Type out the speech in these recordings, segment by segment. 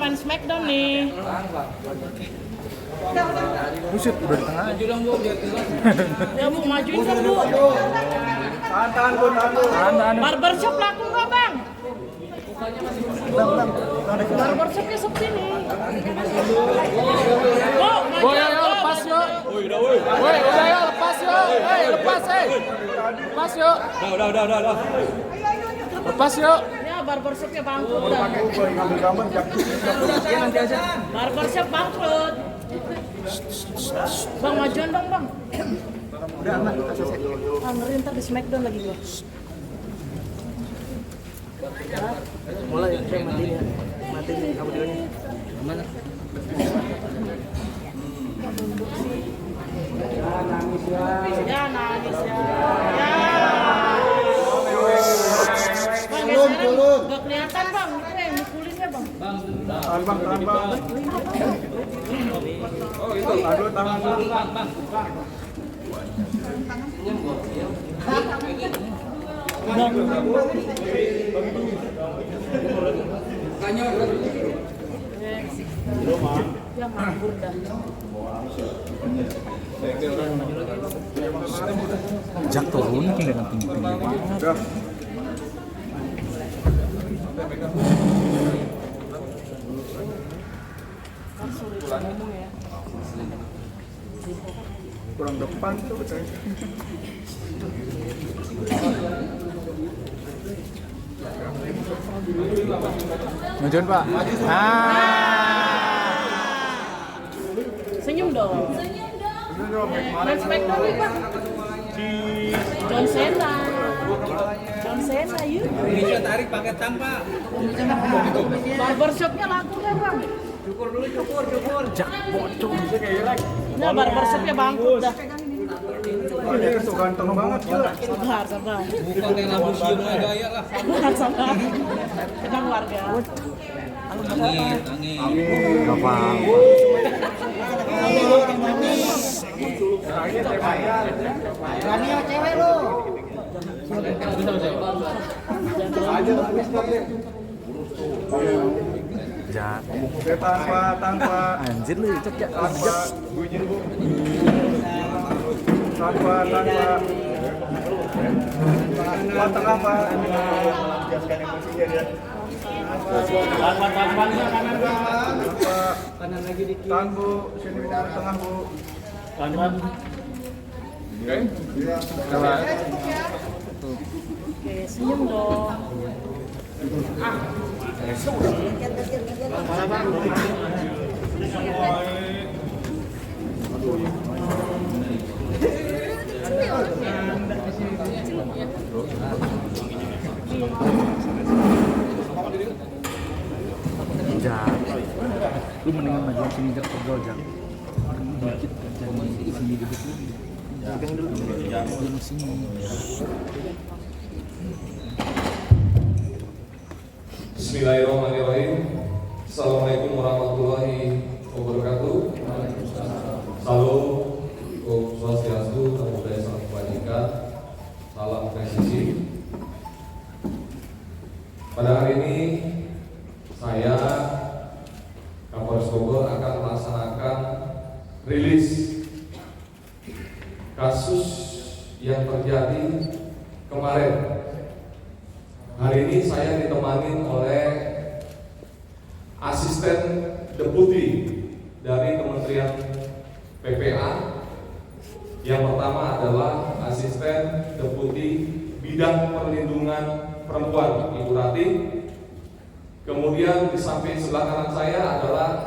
main Smackdown nih. Buset, udah di tengah. Maju dong Bu, biar jelas. Ya Bu, majuin dong Bu. Tahan Bu, tahan. Barbershop laku nggak Bang? Barbershopnya sepi nih. Boy, ayo lepas yuk. Woi, udah ya lepas yuk. Lepas. Lepas yuk. Udah. Lepas yuk. Ya barbershopnya bangkrut dah. Barbershop bangkrut. Bang majuan dong Bang. Udah aman, selesai. Ngeri ntar di Smackdown lagi gua. Mulai ya, matiin ya. Matiin audionya. Mana? Ya nangis ya. Bang, geseran nggak kelihatan Bang. Itu yang mukulinnya Bang. Tahan bang. Oh itu, aduh tangan dulu. Bang. Ya nganggur dah. Jak turun dengan tinggi-tinggi banget. Kurang depan tuh katanya. Majuan Pak. Senyum dong. Main Smackdown nih Bang. John Cena yuk. Bisa tarik pakai tang Pak. Barbershopnya laku nggak Bang? Cukur dulu. Jak bocor. Nah barbershopnya bangkrut dah. Ini so ganteng banget tuh. Sabar. Bukan yang lampu sium gaya lah. Sabar. Tenang warga. Angin. Gak apa-apa. Jak. Tanpa. Anjir lu cek ya. Tanpa. Tengah Pak. Biaskan emosinya dia. Kanan lagi dikit. Tahan Bu, sini Bu, tengah Bu. Kanan. Oke. Oke, senyum dong. Jak, lu mendingan maju sini Jak pegel Jak. Dikit jangan sini duduk lu. Pegang dulu. Jangan sini. Bismillahirrahmanirrahim. Assalamualaikum warahmatullahi wabarakatuh. Salam, Om Swastiastu, Namo Buddhaya, Salam Kebajikan, salam presisi. Pada hari ini saya Kapolres Bogor akan melaksanakan rilis kasus yang terjadi kemarin. Hari ini saya ditemani oleh asisten deputi dari Kementerian PPA. Yang pertama adalah asisten deputi bidang perlindungan perempuan Ibu Rati. Kemudian di samping sebelah kanan saya adalah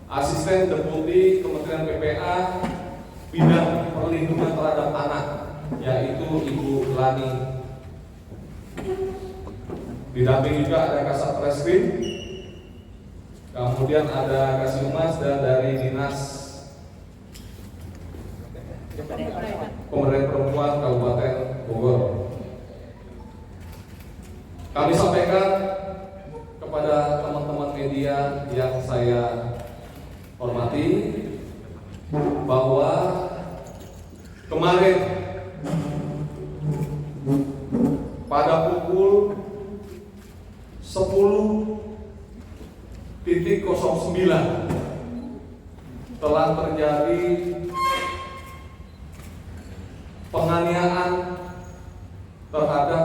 asisten deputi Kementerian PPA bidang perlindungan terhadap anak, yaitu Ibu Lani. Didampingi juga ada Kasat Reskrim, kemudian ada Kasihmas dan dari Dinas Pemberdayaan Perempuan Kabupaten Bogor. Kami sampaikan kepada teman-teman media yang saya hormati bahwa kemarin pada pukul 10 telah terjadi penganiayaan terhadap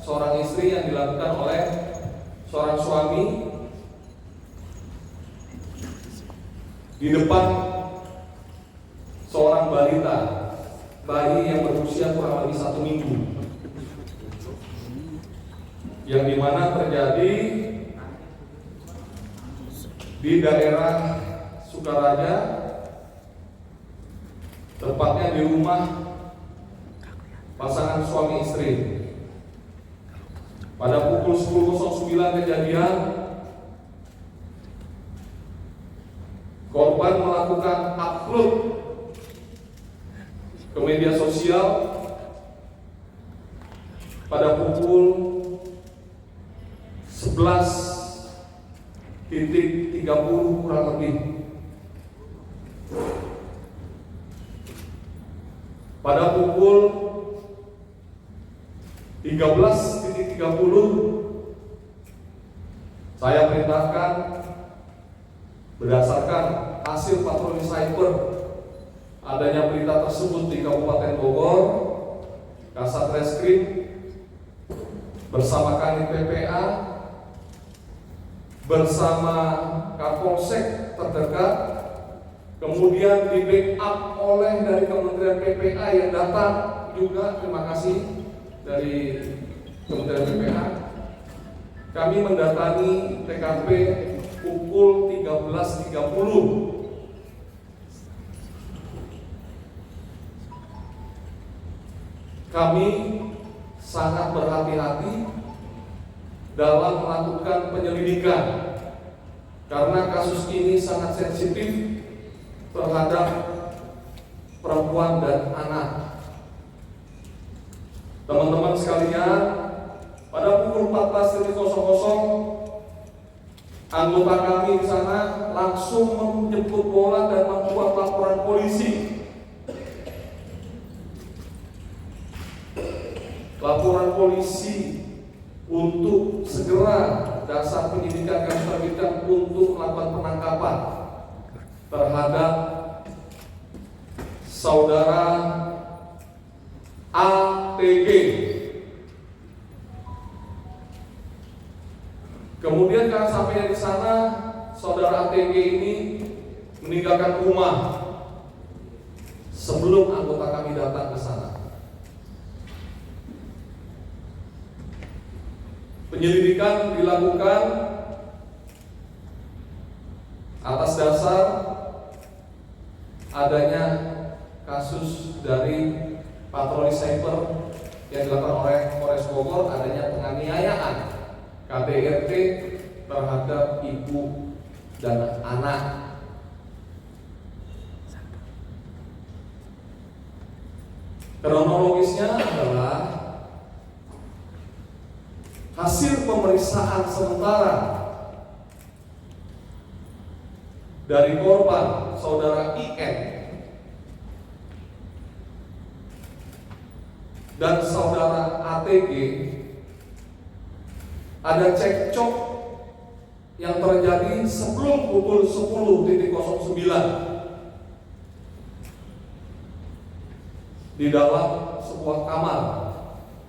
seorang istri yang dilakukan oleh seorang suami di depan seorang balita, bayi yang berusia kurang lebih 1 minggu, yang dimana terjadi di daerah Sukaraja, tepatnya di rumah pasangan suami istri. Pada pukul 10.09 kejadian, korban melakukan upload ke media sosial pada pukul 11.30 kurang lebih. Pada pukul 13.30 saya perintahkan berdasarkan hasil patroli cyber adanya berita tersebut di Kabupaten Bogor, Kasat Reskrim bersama Kanit PPA bersama Kapolsek terdekat, kemudian di backup oleh dari Kementerian PPA yang datang juga, terima kasih dari Kementerian PPA. Kami mendatangi TKP pukul 13.30. Kami sangat berhati-hati dalam melakukan penyelidikan karena kasus ini sangat sensitif terhadap perempuan dan anak. Teman-teman sekalian, pada pukul 14.00 anggota kami di sana langsung menjemput bola dan membuat laporan polisi. Laporan polisi untuk segera dasar penyidikan kami terbitkan untuk melakukan penangkapan terhadap saudara ATG. Kemudian karena sampainya di sana, saudara ATG ini meninggalkan rumah sebelum anggota kami datang ke sana. Penyelidikan dilakukan atas dasar adanya kasus dari patroli cyber yang dilakukan oleh Polres Bogor, adanya penganiayaan KDRT terhadap ibu dan anak. Kronologisnya adalah hasil pemeriksaan sementara dari korban saudara IN dan saudara ATG, ada cekcok yang terjadi sebelum pukul 10.09 di dalam sebuah kamar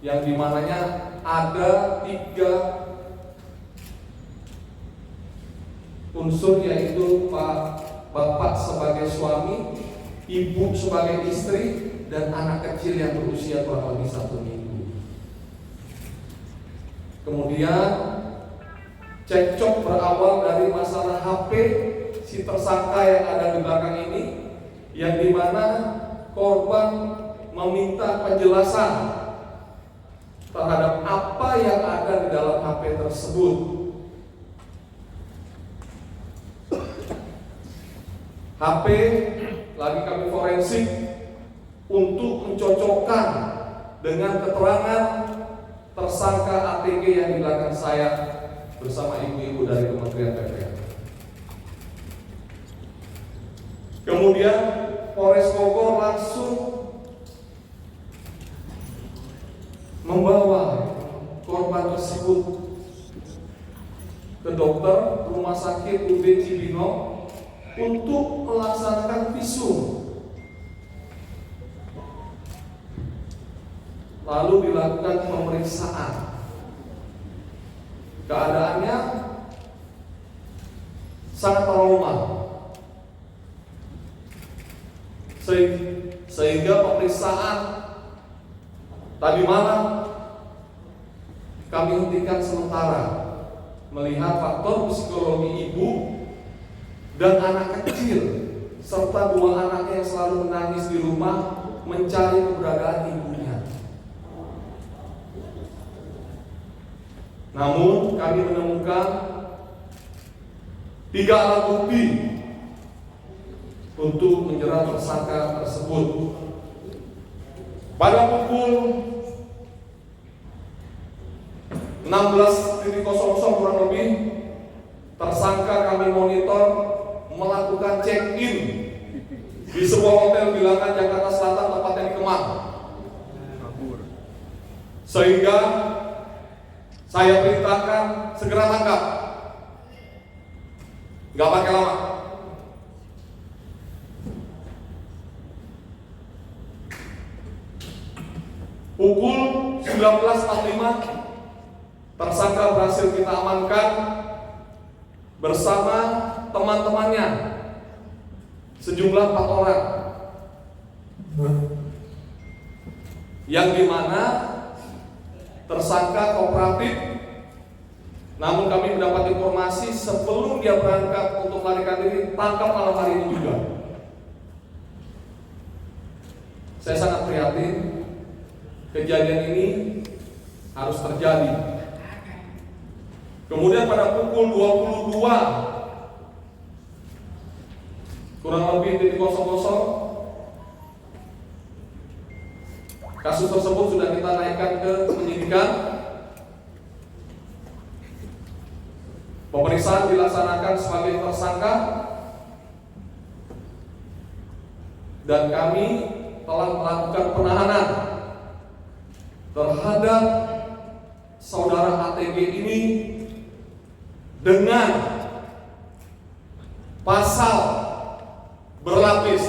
yang dimananya ada 3 unsur, yaitu bapak sebagai suami, ibu sebagai istri, dan anak kecil yang berusia kurang lebih 1 minggu. Kemudian cekcok berawal dari masalah HP si tersangka yang ada di belakang ini, yang dimana korban meminta penjelasan terhadap apa yang ada di dalam HP tersebut. HP lagi kami forensik untuk mencocokkan dengan keterangan tersangka ATG yang di belakang saya bersama ibu-ibu dari Kementerian PPA. Kemudian Polres Bogor langsung membawa korban tersebut ke dokter Rumah Sakit UB Cibinong untuk melaksanakan visum. Lalu dilakukan pemeriksaan. Keadaannya sangat trauma, sehingga pemeriksaan tadi malam kami hentikan sementara melihat faktor psikologi ibu dan anak kecil serta 2 anaknya yang selalu menangis di rumah mencari keberadaan ibunya. Namun kami menemukan 3 alat bukti untuk menjerat tersangka tersebut. Pada pukul 16.00 kurang lebih, tersangka kami monitor melakukan check-in di sebuah hotel bilangan Jakarta Selatan, tepatnya di Kemang. Sehingga saya perintahkan segera tangkap, nggak pakai lama. Pukul 19.45 tersangka berhasil kita amankan bersama teman-temannya sejumlah 4 orang, yang dimana tersangka kooperatif. Namun kami mendapat informasi sebelum dia berangkat untuk melarikan diri, tangkap malam hari ini juga. Saya sangat prihatin, kejadian ini harus terjadi. Kemudian pada pukul 22 kurang lebih 00, kasus tersebut sudah kita naikkan ke penyidikan. Pemeriksaan dilaksanakan sebagai tersangka dan kami telah melakukan penahanan terhadap saudara ATG ini dengan pasal berlapis.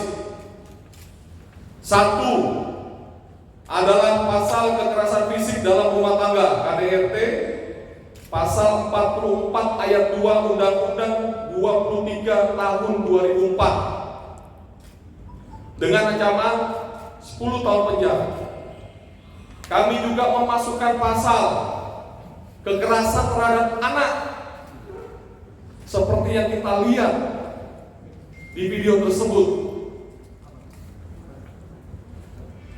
1 adalah pasal kekerasan fisik dalam rumah tangga KDRT, pasal 44 ayat 2 Undang-Undang 23 tahun 2004 dengan ancaman 10 tahun penjara. Kami juga memasukkan pasal kekerasan terhadap anak seperti yang kita lihat di video tersebut,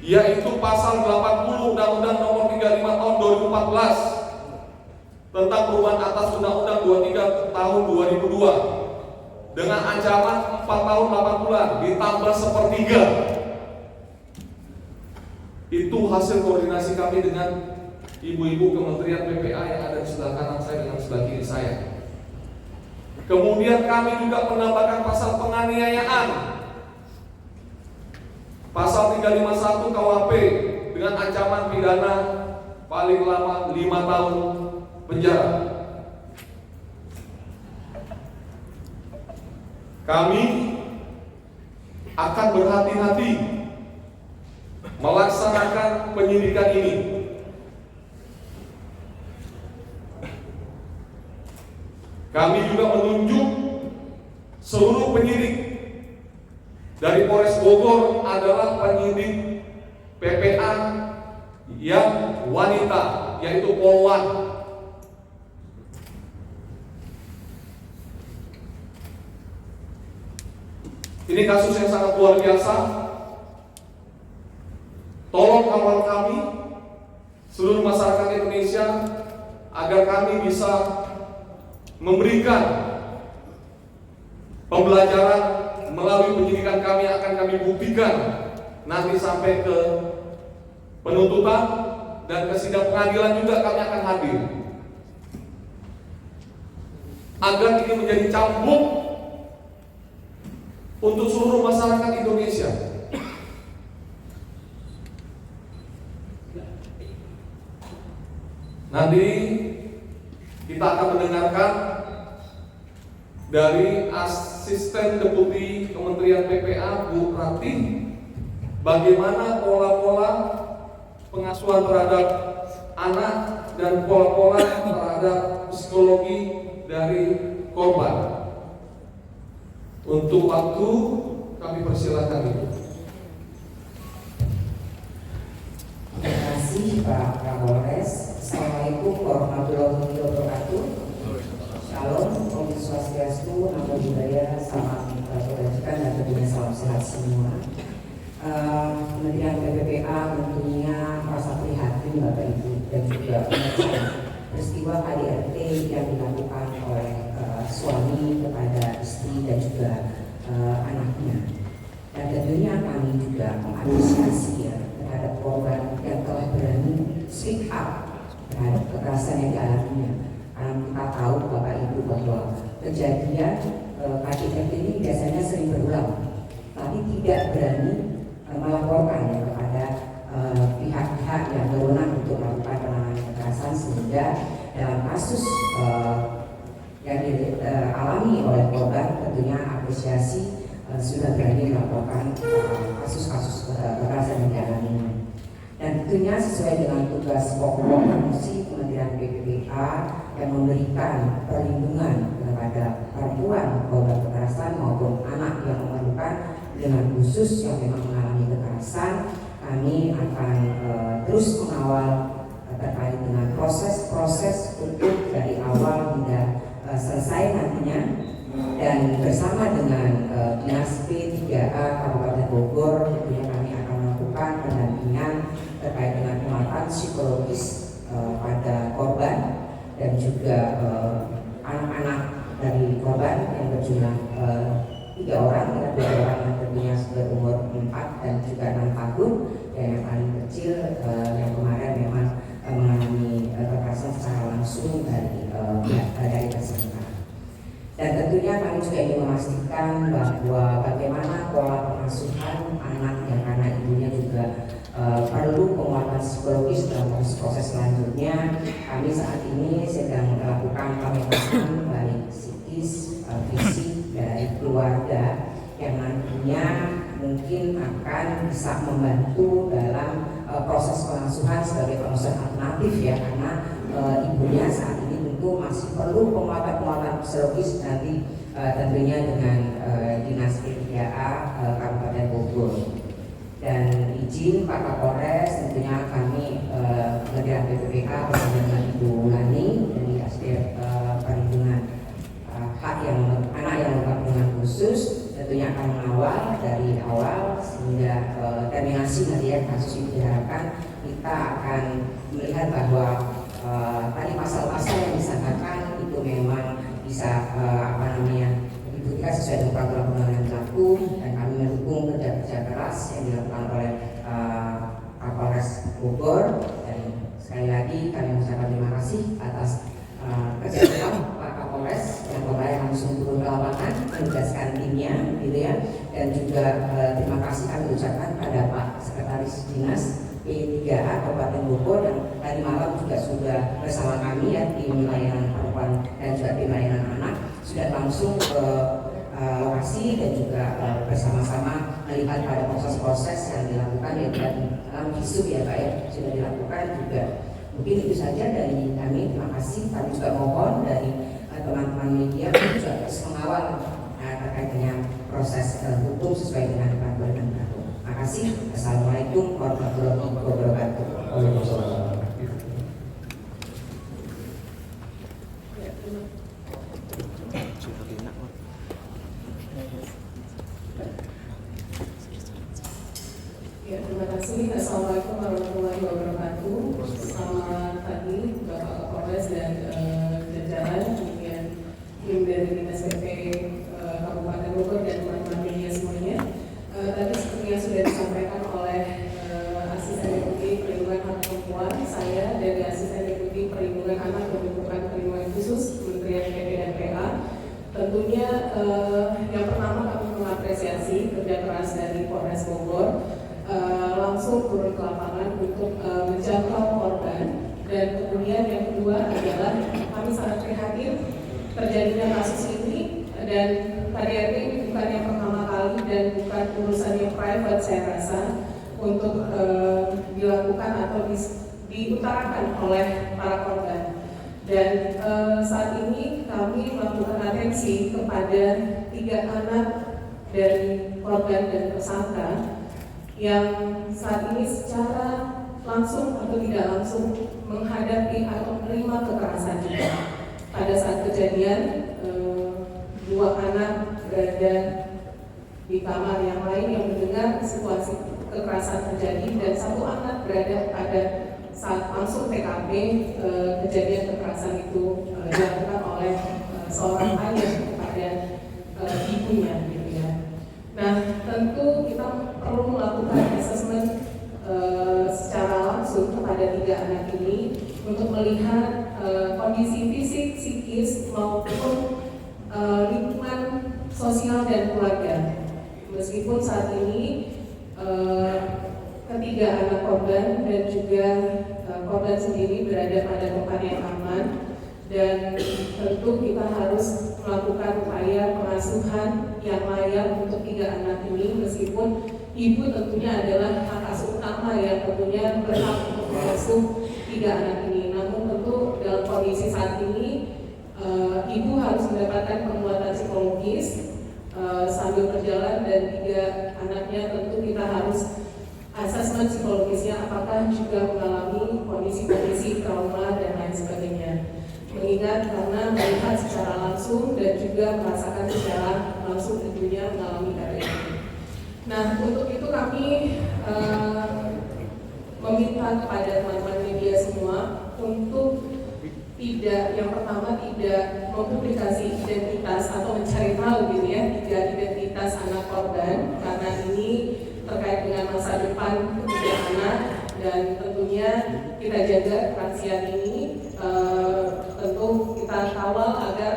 yaitu pasal 80 Undang-Undang Nomor 35 Tahun 2014 tentang perubahan atas Undang-Undang 23 Tahun 2002 dengan ancaman 4 tahun 8 bulan ditambah 1/3. Itu hasil koordinasi kami dengan ibu-ibu Kementerian PPA yang ada di sebelah kanan saya dan sebelah kiri saya. Kemudian kami juga menambahkan pasal penganiayaan, pasal 351 KUHP dengan ancaman pidana paling lama 5 tahun penjara. Kami akan berhati-hati melaksanakan penyidikan ini. Kami juga menunjuk seluruh penyidik dari Polres Bogor adalah penyidik PPA yang wanita, yaitu Polwan. Ini kasus yang sangat luar biasa. Tolong kawal kami, seluruh masyarakat Indonesia, agar kami bisa memberikan pembelajaran melalui penyidikan kami. Akan kami buktikan nanti sampai ke penuntutan dan ke sidang pengadilan juga kami akan hadir, agar ini menjadi cambuk untuk seluruh masyarakat Indonesia. Nanti kita akan mendengarkan dari Asisten Deputi Kementerian PPA Bu Ratih, bagaimana pola-pola pengasuhan terhadap anak dan pola-pola terhadap psikologi dari korban. Untuk waktu kami persilakan Ibu. Terima kasih Pak Kapolres. Assalamualaikum warahmatullahi wabarakatuh. Shalom, Om Swastiastu, Namo Buddhaya, salam kebajikan dan tentunya salam sehat semua. Kementerian PPPA tentunya merasa prihatin Bapak Ibu dan juga mengecam peristiwa KDRT yang dilakukan oleh suami kepada istri dan juga anaknya. Dan tentunya kami juga mengapresiasi ya terhadap korban yang telah berani speak up terhadap kekerasan yang dialaminya. Karena kita tahu Bapak Ibu bahwa kejadian KDRT ini biasanya sering berulang, tapi tidak berani melaporkan ya, kepada pihak-pihak yang berwenang untuk melakukan penanganan kekerasan, sehingga dalam kasus yang dialami oleh korban tentunya apresiasi sudah berani melaporkan kasus-kasus kekerasan yang dialaminya. Dan tentunya sesuai dengan tugas pokok fungsi Kementerian PPPA yang memberikan perlindungan kepada perempuan korban kekerasan maupun anak yang memerlukan dengan khusus yang memang mengalami kekerasan, kami akan terus mengawal terkait dengan proses-proses hukum dari awal hingga selesai nantinya, dan bersama dengan Dinas P3A Kabupaten Bogor tentunya kami akan melakukan pendampingan terkait dengan penguatan psikologis pada korban dan juga anak-anak dari korban yang berjumlah 3 orang, kita 2 orang yang tentunya berumur 4 dan juga 6 tahun, dan yang paling kecil yang kemarin memang mengalami kekerasan secara langsung dari tersangka. Dan tentunya kami juga ingin memastikan bahwa bagaimana pola pengasuhan anak yang karena ibunya juga perlu penguatan psikologis dalam proses selanjutnya. Kami saat ini sedang melakukan pemetasan baik psikis, fisik dari keluarga yang nantinya mungkin akan bisa membantu dalam proses pengasuhan sebagai pengasuhan alternatif ya, karena ibunya saat ini tentu masih perlu penguatan psikologis nanti tentunya dengan Dinas P3A Kabupaten Bogor. Dan izin Pak Kapolres, tentunya kami Kementerian PPPA bersama dengan Ibu Hani dari Asdir Perlindungan Hak yang anak yang berkebutuhan khusus tentunya akan mengawal dari awal sehingga terminasi nanti ya kasus ini. Diharapkan kita akan melihat bahwa tadi pasal-pasal yang disangkakan itu memang bisa dibuktikan sesuai dengan peraturan perundang-undangan yang berlaku, dan kami mendukung kerja-kerja keras yang dilakukan oleh Kapolres Bogor. Dan sekali lagi kami mengucapkan terima kasih atas kerja keras Pak Kapolres yang kemarin langsung turun ke lapangan menugaskan timnya, gitu ya. Dan juga terima kasih kami ucapkan pada Pak Sekretaris Dinas P3A Kabupaten Bogor yang tadi malam juga sudah bersama kami ya, tim layanan perempuan dan juga tim layanan anak sudah langsung ke lokasi dan juga bersama-sama melihat pada proses-proses yang dilakukan ya dalam isu ya Pak ya, sudah dilakukan juga. Mungkin itu saja dari kami, terima kasih. Kami juga mohon dari teman-teman media juga terus mengawal terkait dengan proses hukum sesuai dengan peraturan yang berlaku. Terima kasih. Assalamualaikum warahmatullahi wabarakatuh. Waalaikumsalam. Ya, terima kasih. Assalamualaikum warahmatullahi wabarakatuh. Selamat pagi Bapak Kapolres dan jajaran, kemudian tim dari Dinas PP Kabupaten Bogor dan teman-teman media semuanya. Tadi seperti yang sudah disampaikan oleh Asisten Deputi Perlindungan Hak Perempuan, saya dari Asisten Deputi Perlindungan Anak dan Perlindungan Perlindungan Khusus Kementerian PP dan PA. Tentunya yang pertama kami mengapresiasi kerja keras dari Polres Bogor langsung turun ke lapangan untuk menjangkau korban, dan kemudian yang kedua adalah kami sangat prihatin terjadinya kasus ini Dan KDRT ini bukan yang pertama kali dan bukan urusan yang private saya rasa untuk dilakukan atau diutarakan oleh para korban. Dan saat ini kami melakukan atensi kepada 3 anak dari korban dan tersangka yang saat ini secara langsung atau tidak langsung menghadapi atau menerima kekerasan juga. Pada saat kejadian, 2 anak berada di kamar yang lain yang mendengar situasi kekerasan terjadi, dan 1 anak berada pada saat langsung TKP kejadian kekerasan itu dilakukan oleh seorang ayah kepada ibunya, gitu ya. Nah, tentu kita perlu melakukan asesmen secara langsung kepada 3 anak ini untuk melihat kondisi fisik, psikis maupun lingkungan sosial dan keluarga. Meskipun saat ini ketiga anak korban dan juga korban sendiri berada pada tempat yang aman, dan tentu kita harus melakukan upaya pengasuhan yang layak untuk 3 anak ini, meskipun ibu tentunya adalah hak asuh utama yang tentunya berhak untuk mengasuh 3 anak ini. Namun tentu dalam kondisi saat ini ibu harus mendapatkan penguatan psikologis sambil berjalan, dan 3 anaknya tentu kita harus asesmen psikologisnya apakah juga mengalami kondisi-kondisi trauma dan lain sebagainya. Mengingat karena melihat secara langsung dan juga merasakan secara langsung tentunya mengalami KDRT. Nah, untuk itu kami meminta kepada teman-teman media semua untuk tidak, yang pertama tidak mempublikasi identitas atau mencari tahu gitu ya, tidak identitas anak korban, karena ini terkait dengan masa depan ketiga anak, dan tentunya kita jaga kerahasiaan ini. Tentu kita kawal agar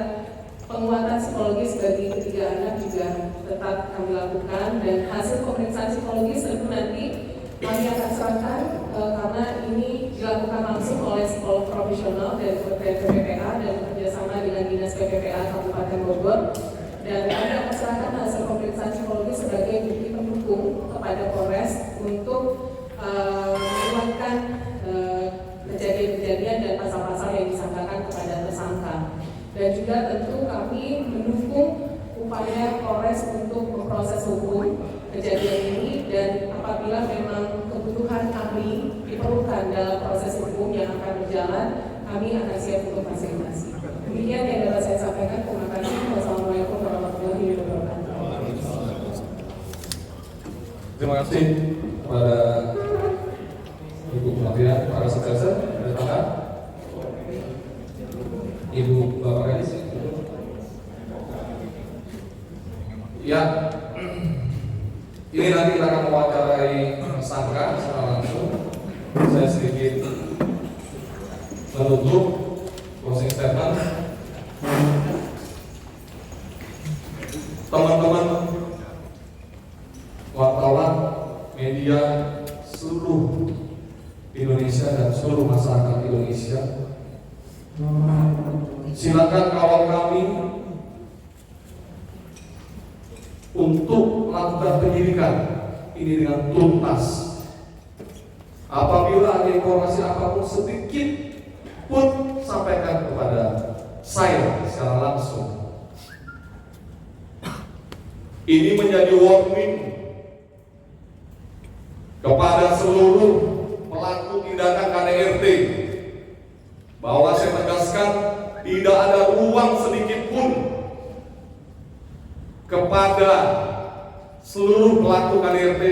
penguatan psikologis bagi ketiga anak juga tetap kami lakukan, dan hasil pemeriksaan psikologis tentu nanti kami akan serahkan karena ini dilakukan langsung oleh psikolog profesional dari Kementerian PPPA dan bekerjasama dengan Dinas PPPA Kabupaten Bogor, dan kami akan serahkan hasil pemeriksaan psikologis sebagai bukti pendukung kepada Polres untuk menguatkan kejadian-kejadian dan pasal-pasal yang disangkakan kepada tersangka. Dan juga tentu kami mendukung upaya Polres untuk memproses hukum kejadian ini, dan apabila memang kebutuhan kami diperlukan dalam proses hukum yang akan berjalan, kami akan siap untuk fasilitasi. Demikian yang dapat saya sampaikan. Terima kasih. Wassalamualaikum warahmatullahi wabarakatuh. Terima kasih kepada Ibu Kementerian, para sekretar, ada tangan. Ibu Bapak Kadis. Ya, ini nanti kita akan mewawancarai tersangka secara langsung. Saya sedikit menutup closing statement. Teman-teman wartawan, media seluruh Indonesia dan seluruh masyarakat Indonesia, silakan kawal kami untuk melakukan penyidikan ini dengan tuntas. Apabila ada informasi apapun sedikit pun, sampaikan kepada saya secara langsung. Ini menjadi warning kepada seluruh pelaku tindakan KDRT bahwa saya tegaskan tidak ada ruang sedikit pun kepada seluruh pelaku KDRT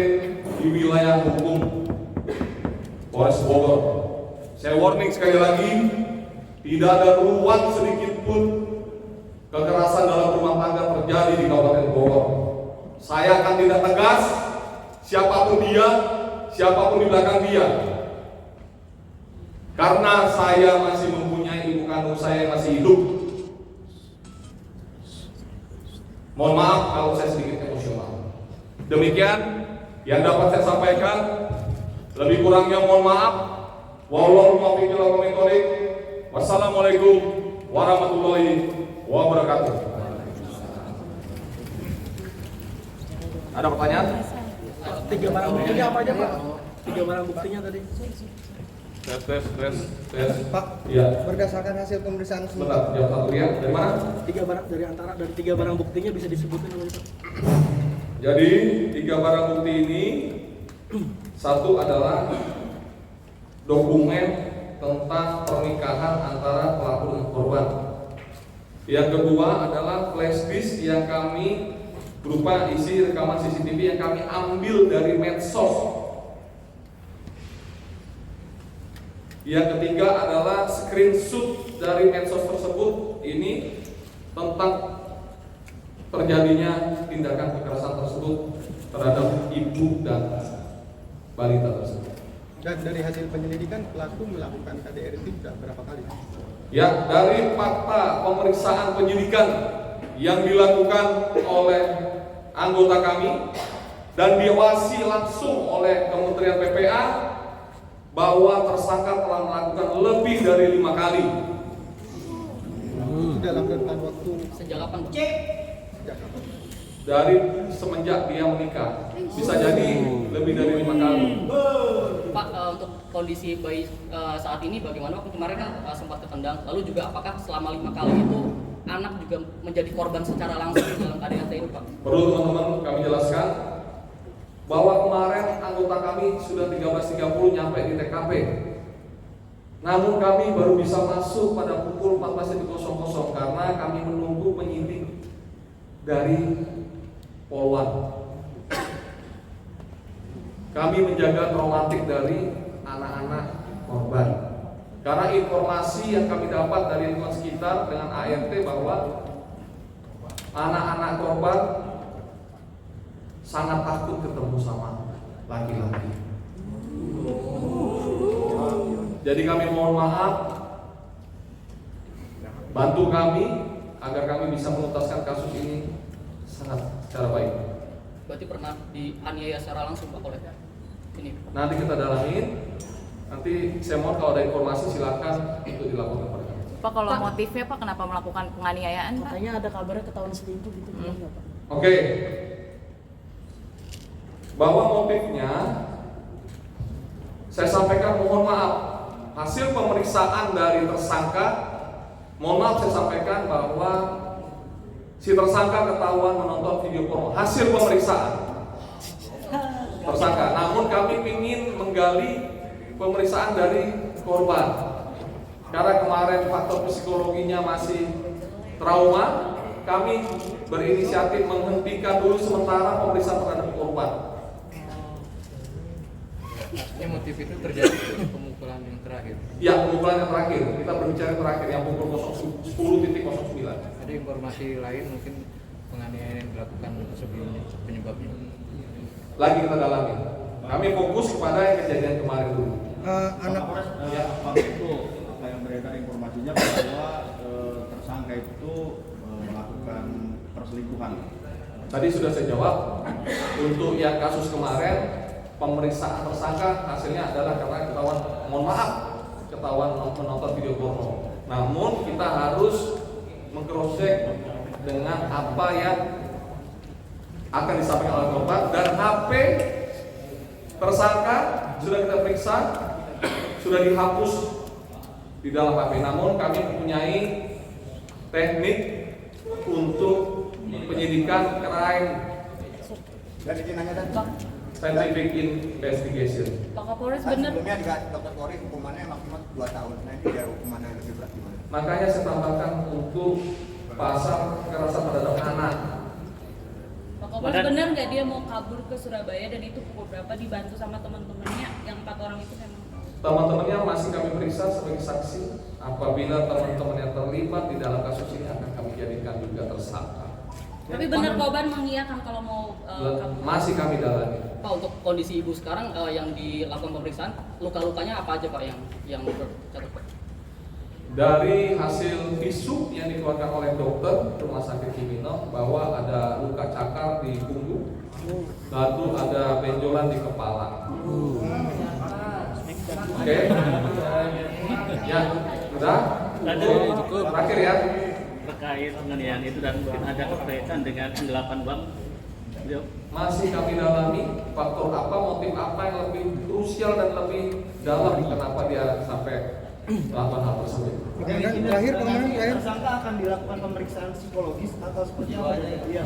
di wilayah hukum Polres Bogor. Saya warning sekali lagi, tidak ada ruang sedikit pun kekerasan dalam rumah tangga terjadi di Kabupaten Bogor. Saya akan tindak tegas siapapun dia, siapapun di belakang dia. Karena saya masih mempunyai ibu kandung saya yang masih hidup. Mohon maaf kalau saya sedikit emosional. Demikian yang dapat saya sampaikan. Lebih kurangnya mohon maaf. Wassalamualaikum warahmatullahi wabarakatuh. Ada pertanyaan? 3 barang buktinya apa aja Pak? 3 barang buktinya tadi. Tes. Pak, Iya. berdasarkan hasil pemeriksaan Sebentar, jawab satu ya. Dari mana? 3 barang dari 3 barang buktinya bisa disebutkan apa Pak? Jadi 3 barang bukti ini, satu adalah dokumen tentang pernikahan antara pelaku dengan korban. Yang kedua adalah flash disk yang kami berupa isi rekaman CCTV yang kami ambil dari medsos. Yang ketiga adalah screenshot dari medsos tersebut ini tentang terjadinya tindakan kekerasan tersebut terhadap ibu dan balita tersebut. dan dari hasil penyelidikan pelaku melakukan KDRT sudah berapa kali? Ya, dari fakta pemeriksaan penyidikan yang dilakukan oleh anggota kami dan diawasi langsung oleh Kementerian PPA bahwa tersangka telah melakukan lebih dari 5 kali. Dalam rentan waktu Sejak kapan? sejak kapan? Dari semenjak dia menikah, bisa jadi lebih dari 5 kali. Pak, untuk kondisi bayi saat ini bagaimana? Waktu kemarin kan sempat ketendang. Lalu juga apakah selama 5 kali itu anak juga menjadi korban secara langsung dalam KDRT ini, Pak? Perlu teman-teman kami jelaskan bahwa kemarin anggota kami sudah 13.30 nyampe di TKP. Namun kami baru bisa masuk pada pukul 14.00 karena kami menunggu penyidik dari Polwan. Kami menjaga traumatik dari anak-anak korban. Karena informasi yang kami dapat dari lingkungan sekitar dengan ART bahwa anak-anak korban sangat takut ketemu sama laki-laki. Jadi kami mohon maaf, bantu kami agar kami bisa menuntaskan kasus ini secara baik. Berarti pernah dianiaya secara langsung, Pak, oleh ini? Nanti kita dalamin. Nanti saya mohon kalau ada informasi silakan untuk dilakukan kepada kami. Pak, kalau motifnya Pak kenapa melakukan penganiayaan Pak? Katanya ada kabarnya ketahuan selingkuh gitu, benar nggak, Pak? Oke. Bahwa motifnya saya sampaikan mohon maaf. Hasil pemeriksaan dari tersangka, mohon maaf saya sampaikan bahwa si tersangka ketahuan menonton video porno. Hasil pemeriksaan tersangka. Namun kami ingin menggali pemeriksaan dari korban. Karena kemarin faktor psikologinya masih trauma, kami berinisiatif menghentikan dulu sementara pemeriksaan terhadap korban. Ini motif itu terjadi pemukulan yang terakhir. Ya, pemukulan yang terakhir. Kita berbicara terakhir yang pukul 10.09. Ada informasi lain mungkin penganiayaan yang dilakukan sebelumnya penyebabnya. Lagi kita dalami. Kami fokus kepada yang kejadian kemarin dulu. Anak Ya. Pak itu apa yang beredar informasinya bahwa tersangka itu melakukan perselingkuhan. Tadi sudah saya jawab. Untuk yang kasus kemarin pemeriksaan tersangka hasilnya adalah karena ketahuan, mohon maaf, ketahuan menonton video porno. Namun kita harus meng-cross-check dengan apa yang akan disampaikan oleh korban dan HP tersangka sudah kita periksa, sudah dihapus di dalam HP. Namun kami mempunyai teknik untuk penyidikan crime scientific investigation. Pak Kapolres Kan benar. sebelumnya juga Dr. Polri hukumannya maksimal 2 tahun. Nah ini dia hukuman yang lebih berat gimana? Makanya saya tambahkan untuk pasal kekerasan terhadap anak. Pak Kapolres benar nggak dia mau kabur ke Surabaya dan itu pukul berapa dibantu sama teman-temannya yang 4 orang itu memang? Teman-temannya masih kami periksa sebagai saksi. Apabila teman-teman yang terlibat di dalam kasus ini akan kami jadikan juga tersangka. Tapi benar korban mengiyakan kalau mau kabur. Masih kami dalami. Pak, untuk kondisi ibu sekarang yang dilakukan pemeriksaan, luka-lukanya apa aja Pak yang tercatat, Pak? Dari hasil visum yang dikeluarkan oleh dokter Rumah Sakit Cibinong bahwa ada luka cakar di punggung, lalu ada benjolan di kepala. Oke. Ya, sudah. Cukup. Terakhir ya. Terkait penganiayaan itu dan mungkin ada kaitan dengan 8 bank Masih kami dalami faktor apa, motif apa yang lebih krusial dan lebih dalam kenapa dia sampai melakukan hal tersebut. Terakhir, tersangka akan dilakukan pemeriksaan psikologis atau seperti apa? Iya,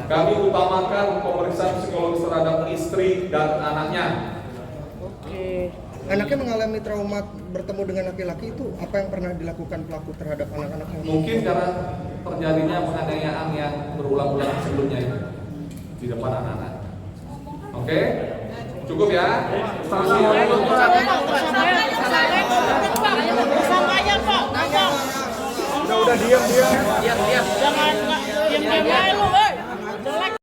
Kami utamakan pemeriksaan psikologis terhadap istri dan anaknya. Oke. Anaknya mengalami trauma bertemu dengan laki-laki, itu apa yang pernah dilakukan pelaku terhadap anak-anaknya? Mungkin karena terjadinya penganiayaan yang berulang-ulang sebelumnya itu di depan anak-anak. Oke? Cukup ya? Saksi. Udah diam dia. Diam. Jangan diam-diam aja lu,